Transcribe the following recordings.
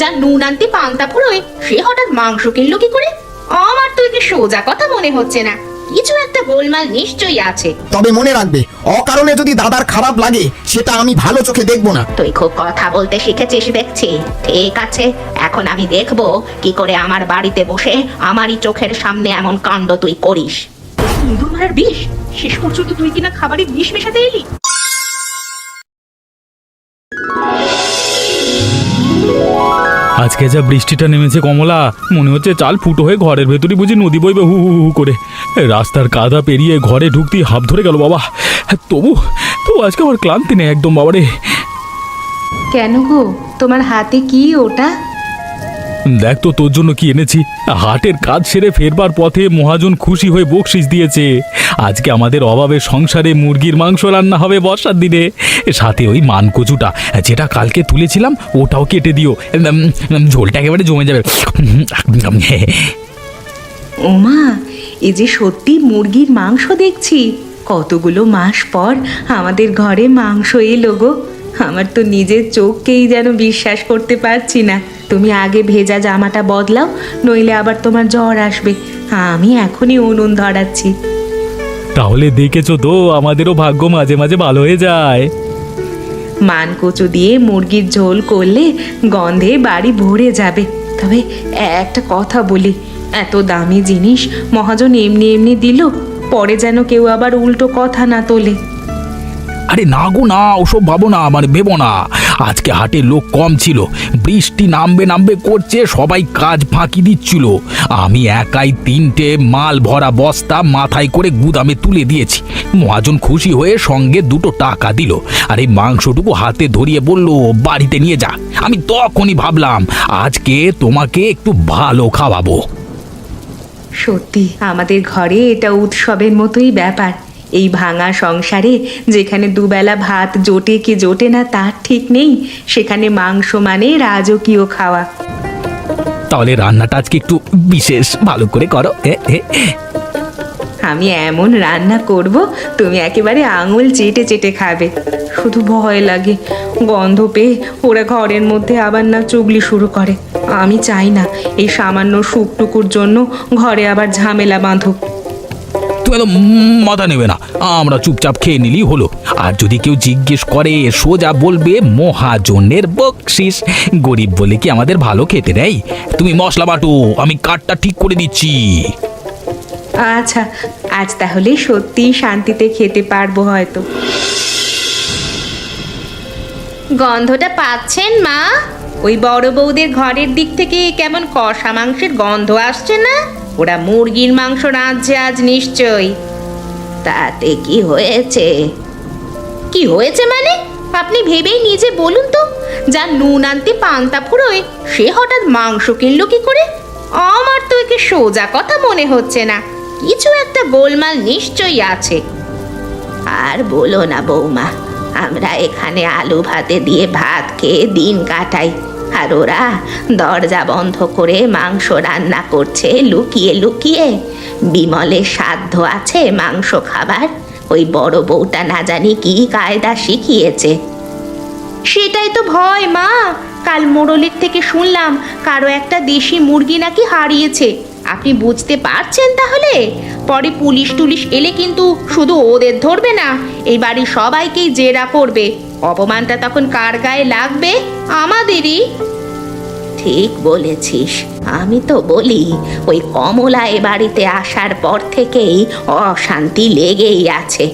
যার নুন আনতে পান্তা ফুরোয় সে হঠাৎ মাংস কিনলো কি করে? আমার তো একে সোজা কথা মনে হচ্ছে না, কিছু একটা গোলমাল নিশ্চয়ই আছে। তবে মনে রাখবে, অকারণে যদি দাদার খারাপ লাগে সেটা আমি ভালো চোখে দেখবো না। তুই খুব কথা বলতে শিখেছিস দেখছি। ঠিক আছে, এখন আমি দেখবো কি করে আমার বাড়িতে বসে আমারই চোখের সামনে এমন কাণ্ড তুই করিস। ইঁদুর মারার বিষ? শেষ পর্যন্ত তুই কিনা খাবারে বিষ মেশাতে এলি? আজকে যা বৃষ্টিটা নেমেছে কমলা, মনে হচ্ছে চাল ফুটো হয়ে ঘরের ভেতরই বুঝি নদী বইবে হু হু হু করে। রাস্তার কাদা পেরিয়ে ঘরে ঢুকতেই হাঁপ ধরে গেল বাবা। তবু তবু আজকে আমার ক্লান্তি নেই একদম বাবারে। কেন গো, তোমার হাতে কি ওটা? দেখ তো তোর জন্য কি এনেছি। হাটের কাজ সেরে ফেরবার পথে মহাজন খুশি হয়ে বকশিস দিয়েছে। আজকে আমাদের অভাবের সংসারে মুরগির মাংস রান্না হবে বর্ষার দিনে। সাথে ওই মানকচুটা যেটা কালকে তুলেছিলাম ওটাও কেটে দিও, ঝোলটা একেবারে জমে যাবে। ওমা, এ যে সত্যি মুরগির মাংস দেখছি। কতগুলো মাস পর আমাদের ঘরে মাংস এলো গো। আমার তো নিজের চোখকেই যেন বিশ্বাস করতে পারছি না। তুমি আগে ভেজা জামাটা বদলাও, নইলে আবার তোমার জ্বর আসবে। আমি এখনই উনুন ধরাচ্ছি। তাহলে দেখেছো তো, আমাদেরও ভাগ্য মাঝে মাঝে ভালো হয়ে যায়। মানকচু দিয়ে মুরগির ঝোল করলে গন্ধে বাড়ি ভরে যাবে। তবে একটা কথা বলি, এত দামি জিনিস মহাজন এমনি এমনি দিল, পরে যেন কেউ আবার উল্টো কথা না তোলে। আরে না গো না, ওসব ভাবো না, মানে ভেবো না। আজকে হাটে লোক কম ছিল, বৃষ্টি নামবে নামবে করছে, সবাই কাজ ফাঁকি দিচ্ছিল। আমি একাই 3টে মাল ভরা বস্তা মাথায় করে গুদামে তুলে দিয়েছি। মহাজন খুশি হয়ে সঙ্গে 2টো টাকা দিল, আর এই মাংসটুকু হাতে ধরিয়ে বলল বাড়িতে নিয়ে যা। আমি তখনই ভাবলাম আজকে তোমাকে একটু ভালো খাওয়াবো। সত্যি আমাদের ঘরে এটা উৎসবের মতোই ব্যাপার। এই ভাঙা সংসারে যেখানে দুবেলা ভাত জোটে কি জোটে না তার ঠিক নেই, সেখানে মাংস মানে রাজকীয় খাওয়া। তাহলে রান্নাটা আজকে একটু বিশেষ ভালো করে করো। আমি এমন রান্না করব তুমি একেবারে আঙুল চেটে চেটে খাবে। শুধু ভয় লাগে, গন্ধ পেয়ে ওরা ঘরের মধ্যে আবার না চুগলি শুরু করে। আমি চাই না এই সামান্য সুখটুকুর জন্য ঘরে আবার ঝামেলা বাঁধুক। তুমি তো মাথা নেবে না, আমরা চুপচাপ খেয়ে নিলেই হলো। আর যদি কেউ জিজ্ঞেস করে সোজা বলবে মহাজনের বকশিস। গরিব বলে কি আমাদের ভালো খেতে নেই? তুমি মশলা বাটো, আমি কাঠটা ঠিক করে দিচ্ছি। আচ্ছা, আজ তাহলে সত্যি শান্তিতে খেতে পারবো হয়তো। গন্ধটা পাচ্ছেন মা? ওই বড় বউদের ঘরের দিক থেকে কেমন কষা মাংসের গন্ধ আসছে না? ওরা মুরগির মাংস রাঁধছে আজ নিশ্চয়ই। তাতে কি হয়েছে? কি হয়েছে মানে? আপনি ভেবেই নিজে বলুন তো। যার নুন আনতে পান্তা ফুরোয় সে হঠাৎ মাংস কিনলো কি করে? আমার তো একে সোজা কথা মনে হচ্ছে না, কিছু একটা গোলমাল নিশ্চয়ই আছে। আর বলো না বৌমা, আমরা এখানে আলু ভাতে দিয়ে ভাত খেয়ে দিন কাটাই, আর ওরা দরজা বন্ধ করে মাংস রান্না করছে লুকিয়ে লুকিয়ে। বিমলের সাধ্য আছে মাংস খাবার, ওই বড় বউটা না জানি কি কায়দা শিখিয়েছে। সেটাই তো ভয় মা। কাল মোড়লের থেকে শুনলাম কারো একটা দেশি মুরগি নাকি হারিয়েছে। আপনি বুঝতে পারছেন তাহলে? পরে পুলিশ টুলিশ এলে কিন্তু শুধু ওদের ধরবে না, এই বাড়ির সবাইকেই জেরা করবে। অপমানটা তখন কার গায়ে লাগবে? আমাদেরই। ঠিক বলেছিস। আমি তো বলি ওই কমলা এ বাড়িতে আসার পর থেকেই অশান্তি লেগেই আছে।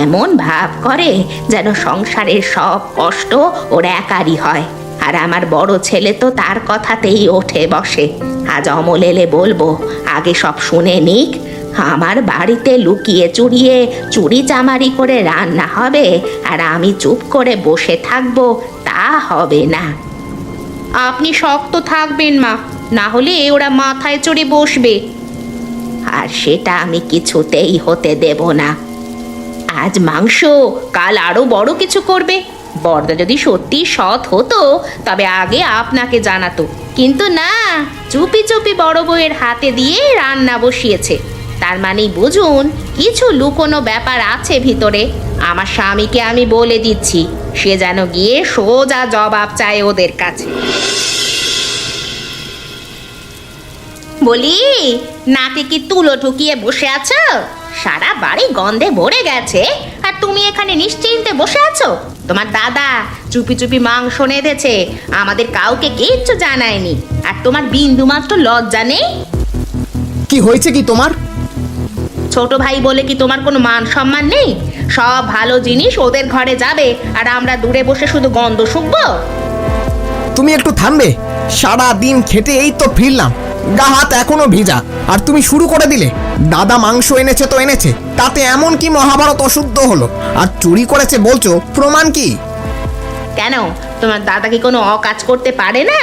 এমন ভাব করে যেন সংসারের সব কষ্ট ওর একারই হয়। আর আমার বড় ছেলে তো তার কথাতেই ওঠে বসে। আজ অমল এলে বলবো আগে সব শুনে নিক। আমার বাড়িতে লুকিয়ে চুরিয়ে চুরি চামারি করে রান্না হবে আর আমি চুপ করে বসে থাকবো, তা হবে না। আপনি শক্ত থাকবেন মা, না হলে ওরা মাথায় চড়ে বসবে। আর সেটা আমি কিছুতেই হতে দেব না। আজ মাংস, কাল আরো বড় কিছু করবে। বড়দা যদি সত্যি সৎ হতো তবে আগে আপনাকে জানাতো, কিন্তু না, চুপি চুপি বড় বউয়ের হাতে দিয়ে রান্না বসিয়েছে। তার মানে বুঝুন কিছু লুকোনো ব্যাপার আছে ভিতরে। আমার স্বামীকে আমি বলে দিচ্ছি, সে যেন গিয়ে সোজা জবাব চায় ওদের কাছে। বলি, নাকে কি তুলো ঠুকিয়ে বসে আছো? সারা বাড়ি গন্ধে ভরে গেছে আর তুমি এখানে নিশ্চিন্তে বসে আছো। তোমার দাদা চুপি চুপি মাংস রেঁধেছে, আমাদের কাউকে কিচ্ছু জানায়নি। আর তোমার বিন্দুমাত্র লজ্জা নেই? কি হয়েছে কি তোমার? ছোট ভাই বলে কি তোমার কোনো মান সম্মান নেই? সব ভালো জিনিস ওদের ঘরে যাবে আর আমরা দূরে বসে শুধু গন্ধ শুকবো? তুমি একটু থামবে? সারা দিন খেটে এই তো ফিরলাম, গা হাত এখনো ভিজা, আর তুমি শুরু করে দিলে। দাদা মাংস এনেছে তো এনেছে, তাতে এমন কি মহাভারত অশুদ্ধ হলো? আর চুরি করেছে বলছো, প্রমাণ কি? কেন, তোমার দাদা কি কোনো অকাজ করতে পারে না?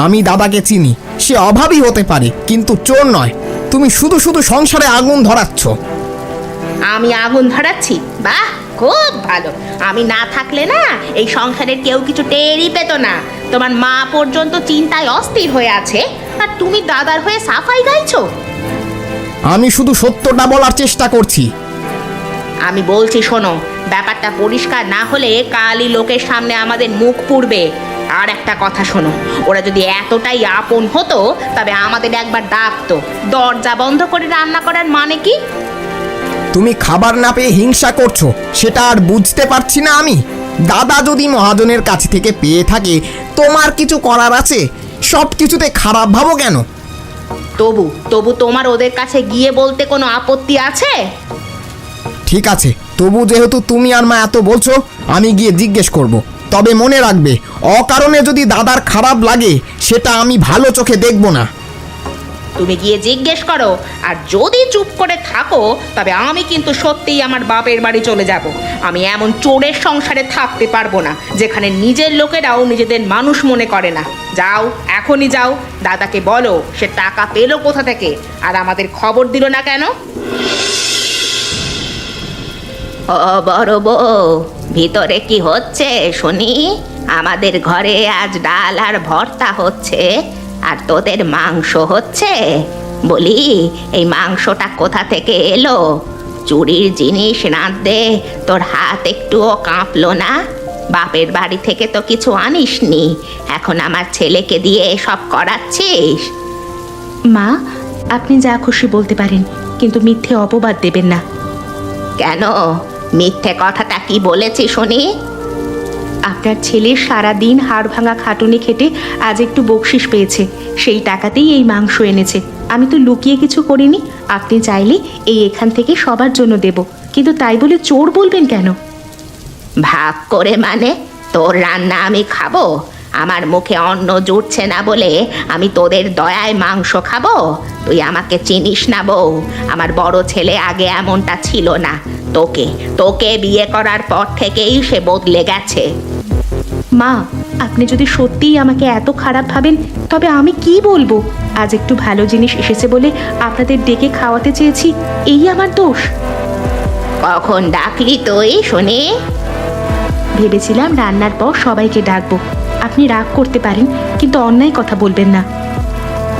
আমি দাদাকে চিনি, সে অভাবী হতে পারে কিন্তু চোর নয়। তুমি শুধু শুধু সংসারে আগুন ধরাচ্ছ। আমি আগুন ধরাচ্ছি? বাহ, খুব ভালো। আমি না থাকলে না এই সংসারের কেউ কিছু টেরই পেত না। তোমার মা পর্যন্ত চিন্তায় অস্থির হয়ে আছে আর তুমি দাদার হয়ে সাফাই গাইছো। আমি শুধু সত্যটা বলার চেষ্টা করছি। আমি বলছি শোনো, ব্যাপারটা পরিষ্কার না হলে কালই লোকের সামনে আমাদের মুখ পুড়বে। আর একটা কথা শোনো, ওরা যদি এতটাই আপন হতো তবে আমাদের একবার ডাকতো। দরজা বন্ধ করে রান্না করার মানে কি? তুমি খাবার না পেয়ে হিংসা করছো, সেটা আর বুঝতে পারছি না আমি? দাদা যদি মহাজনের কাছ থেকে পেয়ে থাকে, তোমার কিছু করার আছে? সব কিছুতে খারাপ ভাবো কেন? তবু তবু তোমার ওদের কাছে গিয়ে বলতে কোনো আপত্তি আছে? ঠিক আছে, তবু যেহেতু তুমি আর মা এত বলছো, আমি গিয়ে জিজ্ঞেস করব। তবে মনে রাখবে, অকারণে যদি দাদার খারাপ লাগে সেটা আমি ভালো চোখে দেখব না। তুমি গিয়ে জিজ্ঞেস করো, আর যদি চুপ করে থাকো তবে আমি কিন্তু সত্যিই আমার বাপের বাড়ি চলে যাব। আমি এমন চোরের সংসারে থাকতে পারবো না যেখানে নিজের লোকেরাও নিজেদের মানুষ মনে করে না। যাও, এখনই যাও, দাদাকে বলো সে টাকা পেলো কোথা থেকে আর আমাদের খবর দিল না কেন। ও বড় বউ, ভিতরে কি হচ্ছে শুনি? আমাদের ঘরে আজ ডাল আর ভর্তা হচ্ছে আর তোদের মাংস হচ্ছে। বলি, এই মাংসটা কোথা থেকে এলো? চুরির জিনিস রাঁধতে তোর হাত একটুও কাঁপলো না? বাপের বাড়ি থেকে তো কিছু আনিসনি, এখন আমার ছেলেকে দিয়ে সব করাচ্ছিস? মা, আপনি যা খুশি বলতে পারেন, কিন্তু মিথ্যে অপবাদ দেবেন না। কেন, মিথ্যে কথাটা কি বলেছি শুনি? আপনার ছেলে সারাদিন হাড় ভাঙা খাটুনি খেটে আজ একটু বকশিস পেয়েছে, সেই টাকাতেই এই মাংস এনেছে। আমি তো লুকিয়ে কিছু করিনি। আপনি চাইলে এই এখান থেকে সবার জন্য দেব, কিন্তু তাই বলে চোর বলবেন কেন? ভাগ করে মানে? তোর রান্না আমি খাবো? আমার মুখে অন্ন জুটছে না বলে আমি তোদের দয়ায় মাংস খাবো? তুই আমাকে চিনিস না বউ, আমার বড় ছেলে আগে এমনটা ছিল না। তোকে তোকে বিয়ে করার পর থেকেই সে বদলে গেছে। মা, আপনি যদি সত্যিই আমাকে এত খারাপ ভাবেন তবে আমি কি বলবো? আজ একটু ভালো জিনিস এসেছে বলে আপনাদের ডেকে খাওয়াতে চেয়েছি, এই আমার দোষ? কখন ডাকলি তুই শুনি? ভেবেছিলাম রান্নার পর সবাইকে ডাকবো। আপনি রাগ করতে পারেন, কিন্তু অন্যায় কথা বলবেন না।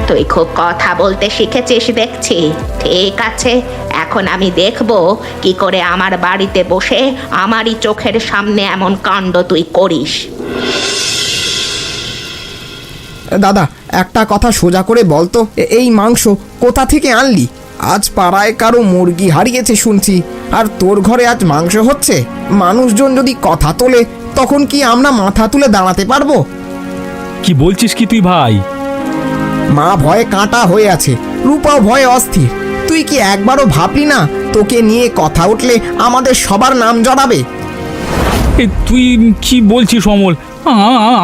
তুই খুব কথা বলতে শিখেছিস দেখছি। ঠিক আছে, এখন আমি দেখব কি করে আমার বাড়িতে বসে আমারই চোখের সামনে এমন কাণ্ড তুই করিস। দাদা, একটা কথা সোজা করে বলতো, এই মাংস কোথা থেকে আনলি? আজ পাড়ায় কারো মুরগি হারিয়েছে শুনছি, আর তোর ঘরে আজ মাংস হচ্ছে। মানুষজন যদি কথা তোলে তখন কি আমরা মাথা তুলে দাঁড়াতে পারবো? কি বলছিস কি তুই ভাই? মা ভয়ে কাঁটা হয়ে আছে, রূপাও ভয়ে অস্থির। তুই কি একবারও ভাবলি না তোকে নিয়ে কথা উঠলে আমাদের সবার নাম জড়াবে? তুই কি বলছিস অমল?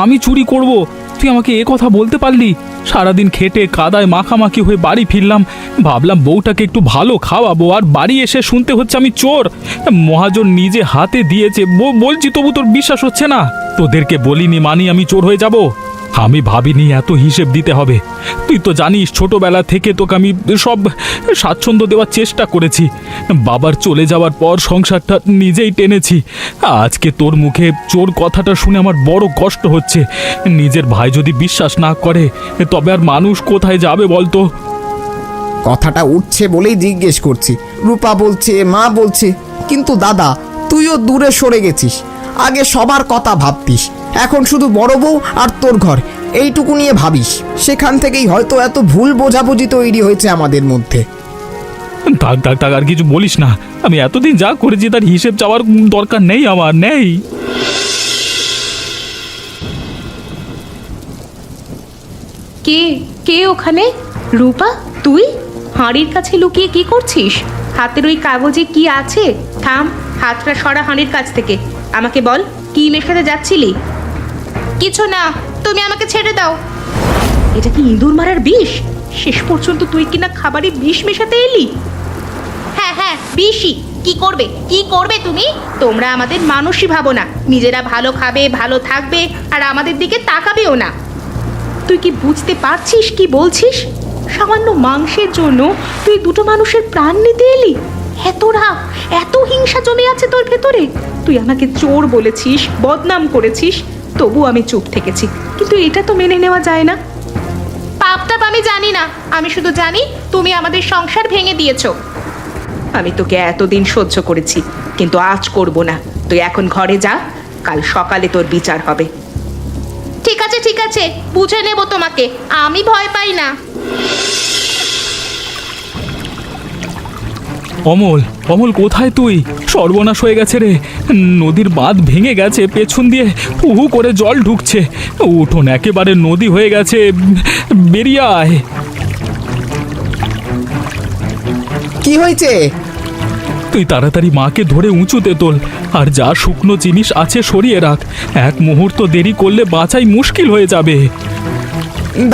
আমি চুরি করব? তুই আমাকে এ কথা বলতে পারলি? সারাদিন খেটে কাদায় মাখামাখি হয়ে বাড়ি ফিরলাম, ভাবলাম বউটাকে একটু ভালো খাওয়াবো, আর বাড়ি এসে শুনতে হচ্ছে আমি চোর। মহাজন নিজে হাতে দিয়েছে, বলছি তবু তোর বিশ্বাস হচ্ছে না? তোদেরকে বলিনি মানি আমি চোর হয়ে যাব? আমি ভাবিনি এত হিসেব দিতে হবে। তুই তো জানিস ছোটবেলা থেকে তোকে আমি সব স্বাচ্ছন্দ্য দেওয়ার চেষ্টা করেছি। বাবার চলে যাওয়ার পর সংসারটা নিজেই টেনেছি। আজকে তোর মুখে চোর কথাটা শুনে আমার বড় কষ্ট হচ্ছে। নিজের ভাই যদি বিশ্বাস না করে তবে আর মানুষ কোথায় যাবে বলতো? কথাটা উঠছে বলেই জিজ্ঞেস করছি। রূপা বলছে, মা বলছে, কিন্তু দাদা তুইও দূরে সরে গেছিস। আগে সবার কথা ভাবতিস, এখন শুধু বড় বউ আর তোর ঘর, এইটুকু নিয়ে ভাবিস, সেখান থেকেই হয়তো এত ভুল বোঝাবুঝি তৈরি হয়েছে আমাদের মধ্যে। থাক থাক থাক, আর কিছু বলিস না। আমি এতদিন যা করেছি তার হিসেব চাওয়ার দরকার নেই, আমার নেই। কে কে ওখানে? রূপা, তুই হাঁড়ির কাছে লুকিয়ে কি করছিস? হাতের ওই কাগজে কি আছে? থাম, হাতটা সরা হাঁড়ির কাছ থেকে। আমাকে বল, কি মেশাতে যাচ্ছিলি? কিছু না, তুমি আমাকে ছেড়ে দাও। এটা কি ইঁদুর মারার বিষ? শেষ পর্যন্ত তুই কিনা খাবারে বিষ মেশাতে এলি? হ্যাঁ হ্যাঁ, বিষই। কি করবে, কি করবে তুমি? তোমরা আমাদের মানুষই ভাবো না, নিজেরা ভালো খাবে, ভালো থাকবে, আর আমাদের দিকে তাকাবেও না। তুই কি বুঝতে পারছিস কি বলছিস? সামান্য মাংসের জন্য তুই দুটো মানুষের প্রাণ নিতে এলি? এত রাগ, এত হিংসা জমে আছে তোর ভেতরে? তুই আমাকে চোর বলেছিস, বদনাম করেছিস, তবু আমি চুপ থেকেছি। কিন্তু এটা তো মেনে নেওয়া যায় না। পাপটা আমি জানি না, আমি শুধু জানি তুমি আমাদের সংসার ভেঙে দিয়েছো। আমি তোকে এতদিন সহ্য করেছি, কিন্তু আজ করব না। তুই এখন ঘরে যা, কাল সকালে তোর বিচার হবে। ঠিক আছে ঠিক আছে, বুঝে নেব তোমাকে, আমি ভয় পাই না। অমল, অমল কোথায় তুই? সর্বনাশ হয়ে গেছে রে, নদীর বাঁধ ভেঙে গেছে, পেছন দিয়ে হু করে জল ঢুকছে, উঠোন একেবারে নদী হয়ে গেছে, বেরিয়ে আয়। কি হয়েছে? তুই তাড়াতাড়ি মাকে ধরে উঁচুতে তোল, আর যা শুকনো জিনিস আছে সরিয়ে রাখ। এক মুহূর্ত দেরি করলে বাঁচাই মুশকিল হয়ে যাবে।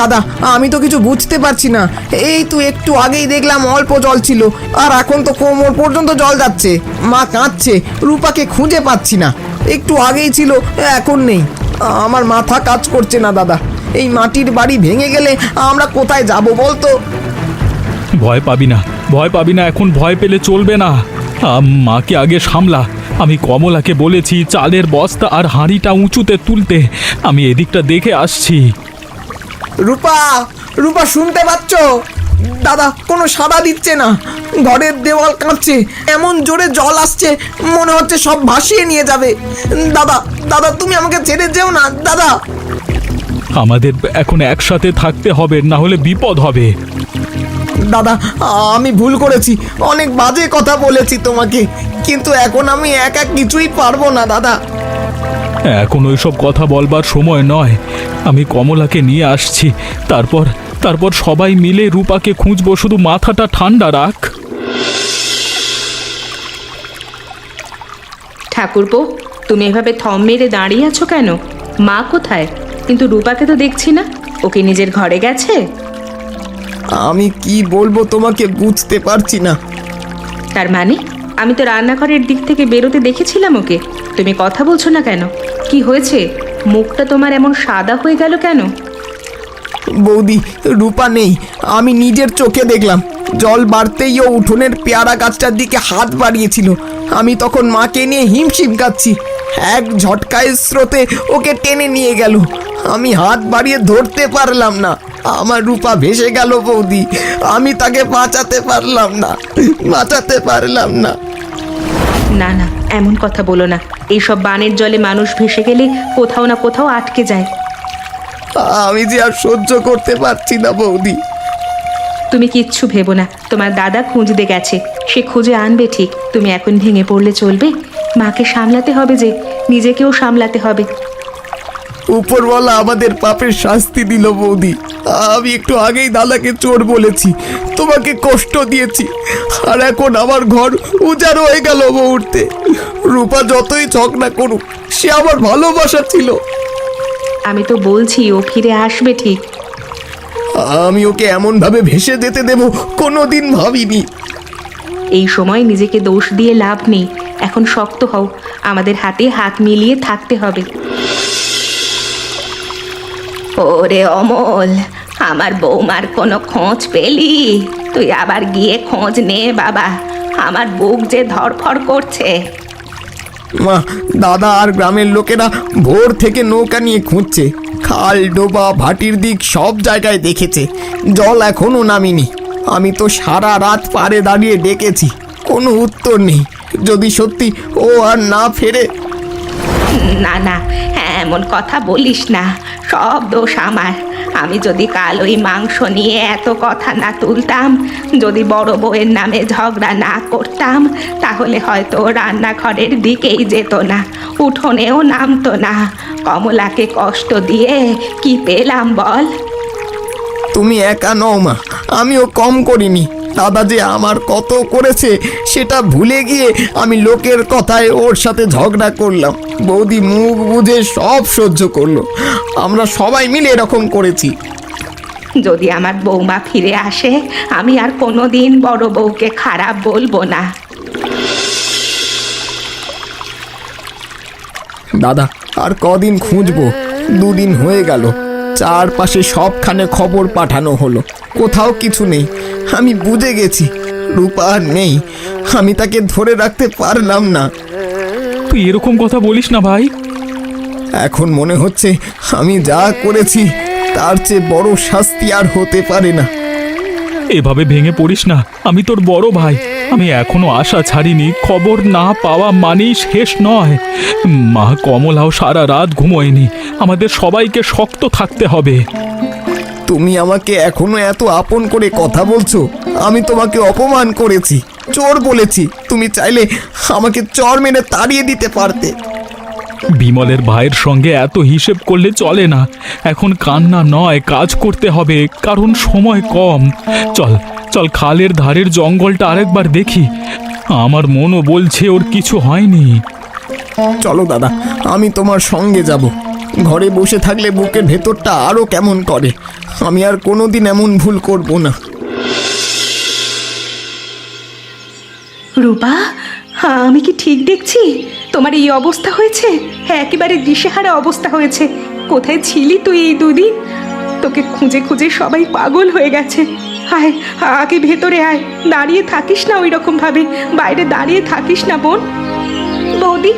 দাদা, আমি তো কিছু বুঝতে পারছি না। এই তো একটু আগেই দেখলাম অল্প জল ছিল, আর এখন তো কোমর পর্যন্ত জল যাচ্ছে। মা কাঁদছে, রূপাকে খুঁজে পাচ্ছি না। একটু আগেই ছিল, এখন নেই। আমার মাথা কাজ করছে না দাদা। এই মাটির বাড়ি ভেঙে গেলে আমরা কোথায় যাব বলতো? ভয় পাবি না, ভয় পাবি না, এখন ভয় পেলে চলবে না। মাকে আগে সামলা। আমি কমলাকে বলেছি চালের বস্তা আর হাঁড়িটা উঁচুতে তুলতে। আমি এদিকটা দেখে আসছি। রূপা, রূপা শুনতে পাচ্ছ? দাদা কোনো সাড়া দিচ্ছে না। ঘরের দেওয়াল কাঁপছে, এমন জোরে জল আসছে মনে হচ্ছে সব ভাসিয়ে নিয়ে যাবে। দাদা, দাদা তুমি আমাকে ছেড়ে যেও না দাদা। আমাদের এখন একসাথে থাকতে হবে, না হলে বিপদ হবে। দাদা আমি ভুল করেছি, অনেক বাজে কথা বলেছি তোমাকে, কিন্তু এখন আমি একা কিছুই পারবো না দাদা। এখন ওইসব কথা বলবার সময় নয়। আমি কমলাকে নিয়ে আসছি, তারপর সবাই মিলে রূপাকে খুঁজবো। শুধু মাথাটা ঠান্ডা রাখ। ঠাকুরপো, তুমি এভাবে থম মেরে দাঁড়িয়ে আছো কেন? মা কোথায়? কিন্তু রূপাকে তো দেখছি না, ওকে নিজের ঘরে গেছে? আমি কি বলবো তোমাকে বুঝতে পারছি না। তার মানে আমি তো রান্নাঘরের দিক থেকে বেরোতে দেখেছিলাম ওকে। তুমি কথা বলছো না কেন? কি হয়েছে? মুখটা তোমার এমন সাদা হয়ে গেল কেন? বৌদি, রূপা নেই, আমি নিজের চোখে দেখলাম। জল বাড়তেই ও উঠোনের পেয়ারা গাছটার দিকে হাত বাড়িয়েছিল। আমি তখন মাকে নিয়ে হিমশিম কাচ্ছি, এক ঝটকায় স্রোতে ওকে টেনে নিয়ে গেল। আমি হাত বাড়িয়ে ধরতে পারলাম না, আমার রূপা ভেসে গেল বৌদি। আমি তাকে বাঁচাতে পারলাম না, বাঁচাতে পারলাম না। না না, এমন কথা বলো না। এইসব বানের জলে মানুষ ভেসে গেলে কোথাও না কোথাও আটকে যায়। আমি যে আর সহ্য করতে পারছি না বৌদি। তুমি কিচ্ছু ভেবো না, তোমার দাদা খুঁজতে গেছে, সে খুঁজে আনবে ঠিক। তুমি এখন ভেঙে পড়লে চলবে? মাকে সামলাতে হবে, যে নিজেকেও সামলাতে হবে। উপরওয়ালা আমাদের পাপের শাস্তি দিল বৌদি। আমি একটু আগেই দাদাকে চোর বলেছি, তোমাকে কষ্ট দিয়েছি, আর এখন আমার ঘর উজাড় হয়ে গেল মুহূর্তে। রূপা যতই ঝগড়া করুক, সে আমার ভালোবাসা ছিল। আমি তো বলছি ও ফিরে আসবে ঠিক। আমি ওকে এমন ভাবে ভেসে যেতে দেব কোনোদিন ভাবিনি। এই সময় নিজেকে দোষ দিয়ে লাভ নেই। এখন শক্ত হও, আমাদের হাতে হাত মিলিয়ে থাকতে হবে। ওরে অমল, আমার বৌমার কোনো খোঁজ পেলি? তুই আবার গিয়ে খোঁজ নে বাবা, আমার বুক যে ধড়ফড় করছে। মা, দাদা আর গ্রামের লোকেরা ভোর থেকে নৌকা নিয়ে খুঁজছে। খাল, ডোবা, ভাটির দিক সব জায়গায় দেখেছে, জল এখনো নামিনি। আমি তো সারা রাত পাড়ে দাঁড়িয়ে ডেকেছি, কোনো উত্তর নেই। যদি সত্যি ও আর না ফেরে। না না, এমন কথা বলিস না। সব দোষ আমার। আমি যদি কাল ওই মাংস নিয়ে এত কথা না তুলতাম, যদি বড় বউয়ের নামে ঝগড়া না করতাম, তাহলে হয়তো রান্নাঘরের দিকেই যেত না, উঠোনেও নামতো না। কমলাকে কষ্ট দিয়ে কি পেলাম বল? তুমি একা নও মা, আমিও কম করিনি। দাদা যে আমার কত করেছে সেটা ভুলে গিয়ে আমি লোকের কথায় ওর সাথে ঝগড়া করলাম। বৌদি মুখ বুঝে সব সহ্য করলো। আমরা সবাই মিলে এরকম করেছি। যদি আমার বৌমা ফিরে আসে, আমি আর কোনোদিন বড় বউকে খারাপ বলবো না। দাদা আর কদিন খুঁজবো? দুদিন হয়ে গেল, চারপাশে সবখানে খবর পাঠানো হলো, কোথাও কিছু নেই। আমি বুঝে গেছি রূপা আর নেই। আমি তাকে ধরে রাখতে পারলাম না। তুই এরকম কথা বলিস না ভাই। এখন মনে হচ্ছে আমি যা করেছি তার চেয়ে বড় শাস্তি আর হতে পারে না। এভাবে ভেঙে পড়িস না, আমি তোর বড় ভাই। আমি এখনো আশা ছাড়িনি। খবর না পাওয়া মানেই শেষ নয়। মা কমলাও সারা রাত ঘুমোয়নি। আমাদের সবাইকে শক্ত থাকতে হবে। তুমি আমাকে এখনো এত আপন করে কথা বলছো? আমি তোমাকে অপমান করেছি, চোর বলেছি। তুমি চাইলে আমাকে চর মেরে তাড়িয়ে দিতে পারতে। বিমলের ভাইয়ের সঙ্গে এত হিসেব করলে চলে না। এখন কান্না নয়, কাজ করতে হবে, কারণ সময় কম। চল চল, খালের ধারের জঙ্গলটা আরেকবার দেখি। আমার মনও বলছে ওর কিছু হয়নি। চলো দাদা, আমি তোমার সঙ্গে যাব। ঘরে বসে থাকলে বুকের ভেতরটা আরো কেমন করে। আমি আর কোনোদিন এমন ভুল করব না। রূপা, আমি কি ঠিক দেখছি? তোমার এই অবস্থা হয়েছে? হ্যাঁ, একেবারে দিশেহারা অবস্থা হয়েছে। কোথায় ছিলি তুই এই দুদিন? তোকে খুঁজে খুঁজে সবাই পাগল হয়ে গেছে। আয়, আগে ভেতরে আয়। দাঁড়িয়ে থাকিস না ওই রকম ভাবে, বাইরে দাঁড়িয়ে থাকিস না বোন। বৌদি,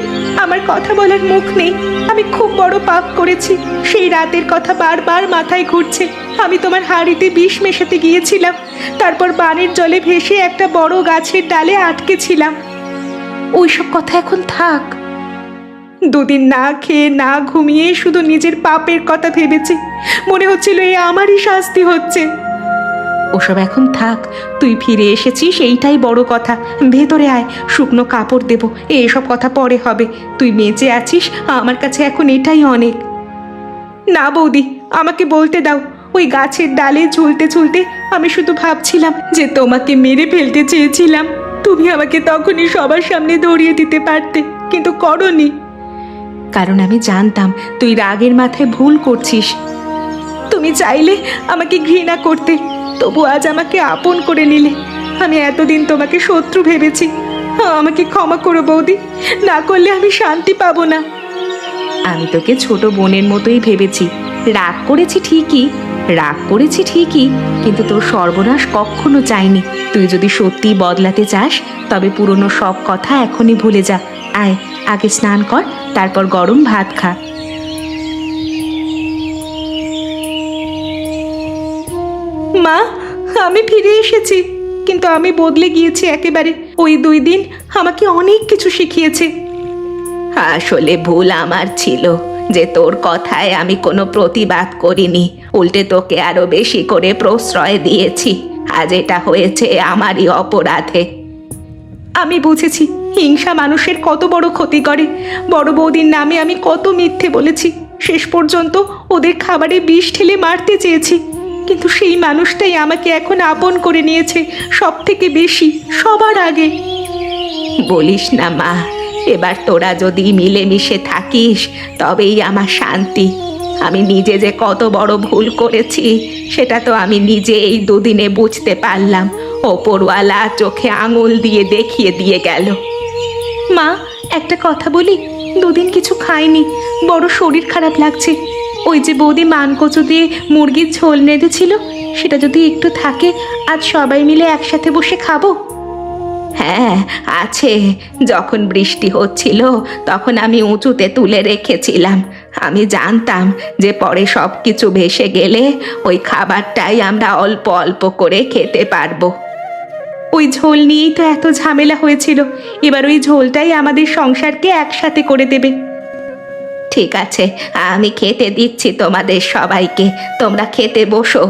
আমার কথা বলার মুখ নেই। আমি খুব বড় পাপ করেছি। সেই রাতের কথা বারবার মাথায় ঘুরছে। আমি তোমার হাঁড়িতে বিষ মেশাতে গিয়েছিলাম, তারপর বানের জলে ভেসে একটা বড় গাছের ডালে আটকে ছিলাম। ওইসব কথা এখন থাক। দুদিন না খেয়ে না ঘুমিয়ে শুধু নিজের পাপের কথা ভেবেছি। মনে হচ্ছিল এই আমারই শাস্তি হচ্ছে। ওসব এখন থাক, তুই ফিরে এসেছিস এইটাই বড় কথা। ভেতরে আয়, শুকনো কাপড় দেবো, এসব কথা পরে হবে। তুই বেঁচে আছিস, আমার কাছে এখন এটাই অনেক। না বৌদি, আমাকে বলতে দাও। ওই গাছের ডালে ঝুলতে ঝুলতে আমি শুধু ভাবছিলাম যে তোমাকে মেরে ফেলতে চেয়েছিলাম। তুমি আমাকে তখনই সবার সামনে ধরিয়ে দিতে পারতে, কিন্তু করনি। কারণ আমি জানতাম তুই রাগের মাথায় ভুল করছিস। তুমি চাইলে আমাকে ঘৃণা করতে, তবু আজ আমাকে আপন করে নিলে। আমি এতদিন তোমাকে শত্রু ভেবেছি। আমাকে ক্ষমা করো বৌদি, না করলে আমি শান্তি পাবো না। আমি তোকে ছোট বোনের মতোই ভেবেছি। রাগ করেছি ঠিকই, কিন্তু তোর সর্বনাশ কখনো চাইনি। তুই যদি সত্যি বদলাতে চাস, তবে পুরনো সব কথা এখনই ভুলে যা। আয়, আগে স্নান কর, তারপর গরম ভাত খা। মা, আমি ফিরে এসেছি, কিন্তু আমি বদলে গিয়েছি একেবারে। ওই 2 দিন আমাকে অনেক কিছু শিখিয়েছে। আসলে ভুল আমার ছিল যে তোর কথায় আমি কোনো প্রতিবাদ করিনি, উল্টে তোকে আরো বেশি করে প্রশ্রয় দিয়েছি। আজ এটা হয়েছে আমারই অপরাধে। আমি বুঝেছি হিংসা মানুষের কত বড় ক্ষতি করে। বড় বৌদির নামে আমি কত মিথ্যে বলেছি। শেষ পর্যন্ত ওদের খাবারে বিষ ঢেলে মারতে চেয়েছি, কিন্তু সেই মানুষটাই আমাকে এখন আপন করে নিয়েছে, সব থেকে বেশি, সবার আগে। বলিস না মা, এবার তোরা যদি মিলেমিশে থাকিস তবেই আমার শান্তি। আমি নিজে যে কত বড় ভুল করেছি সেটা তো আমি নিজে এই 2 দিনে বুঝতে পারলাম। ওপরওয়ালা চোখে আঙুল দিয়ে দেখিয়ে দিয়ে গেল। মা, একটা কথা বলি? 2 দিন কিছু খাইনি, বড় শরীর খারাপ লাগছে। ওই যে বৌদি মানকচু দিয়ে মুরগির ঝোল নেড়েছিল, সেটা যদি একটু থাকে, আজ সবাই মিলে একসাথে বসে খাবো। হ্যাঁ আছে, যখন বৃষ্টি হচ্ছিল তখন আমি উঁচুতে তুলে রেখেছিলাম। আমি জানতাম যে পরে সব কিছু ভেসে গেলে ওই খাবারটাই আমরা অল্প অল্প করে খেতে পারবো। ওই ঝোল নিয়েই তো এত ঝামেলা হয়েছিল, এবার ওই ঝোলটাই আমাদের সংসারকে একসাথে করে দেবে। ঠিক আছে, আমি খেতে দিচ্ছি তোমাদের সবাইকে, তোমরা খেতে বসো।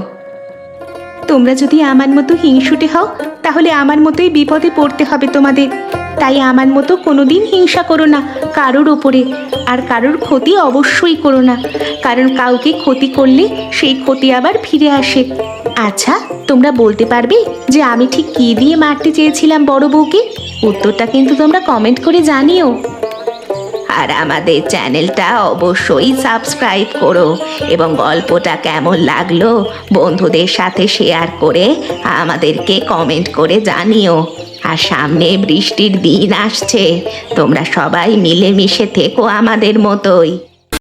তোমরা যদি আমার মতো হিংসুটে হও তাহলে আমার মতোই বিপদে পড়তে হবে তোমাদের। তাই আমার মতো কোনোদিন হিংসা করো না কারোর ওপরে, আর কারোর ক্ষতি অবশ্যই করো না, কারণ কাউকে ক্ষতি করলে সেই ক্ষতি আবার ফিরে আসে। আচ্ছা, তোমরা বলতে পারবে যে আমি ঠিক কী দিয়ে মারতে চেয়েছিলাম বড় বউকে? উত্তরটা কিন্তু তোমরা কমেন্ট করে জানিও। আর আমাদের চ্যানেলটা অবশ্যই সাবস্ক্রাইব করো এবং গল্পটা কেমন লাগলো বন্ধুদের সাথে শেয়ার করে আমাদেরকে কমেন্ট করে জানিও। আর সামনে বৃষ্টির দিন আসছে, তোমরা সবাই মিলেমিশে থেকো আমাদের মতোই।